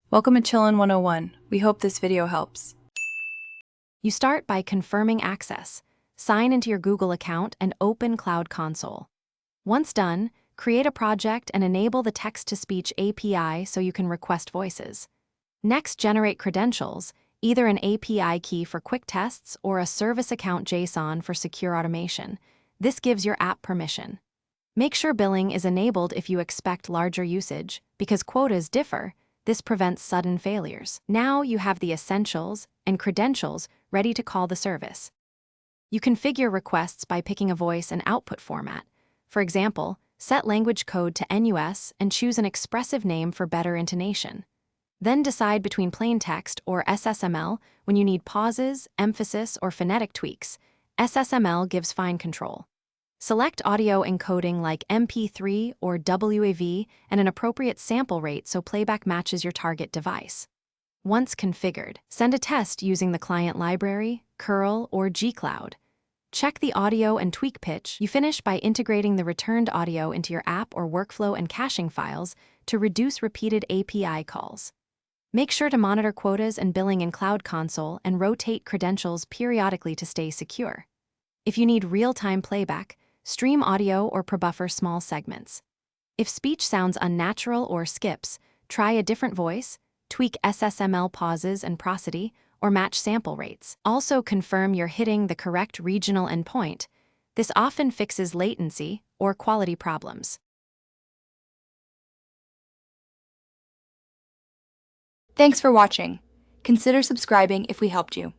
Welcome to Chillin' 101. We hope this video helps. You start by confirming access. Sign into your Google account and open Cloud Console. Once done, create a project and enable the text-to-speech API so you can request voices. Next, generate credentials, either an API key for quick tests or a service account JSON for secure automation. This gives your app permission. Make sure billing is enabled if you expect larger usage, because quotas differ. This prevents sudden failures. Now you have the essentials and credentials ready to call the service. You configure requests by picking a voice and output format. For example, set language code to NUS and choose an expressive name for better intonation. Then decide between plain text or SSML when you need pauses, emphasis, or phonetic tweaks. SSML gives fine control. Select audio encoding like MP3 or WAV and an appropriate sample rate so playback matches your target device. Once configured, send a test using the client library, curl, or gcloud. Check the audio and tweak pitch. You finish by integrating the returned audio into your app or workflow and caching files to reduce repeated API calls. Make sure to monitor quotas and billing in Cloud Console and rotate credentials periodically to stay secure. If you need real-time playback, stream audio or prebuffer small segments. If speech sounds unnatural or skips, try a different voice, tweak SSML pauses and prosody, or match sample rates. Also confirm you're hitting the correct regional endpoint. This often fixes latency or quality problems. Thanks for watching. Consider subscribing if we helped you.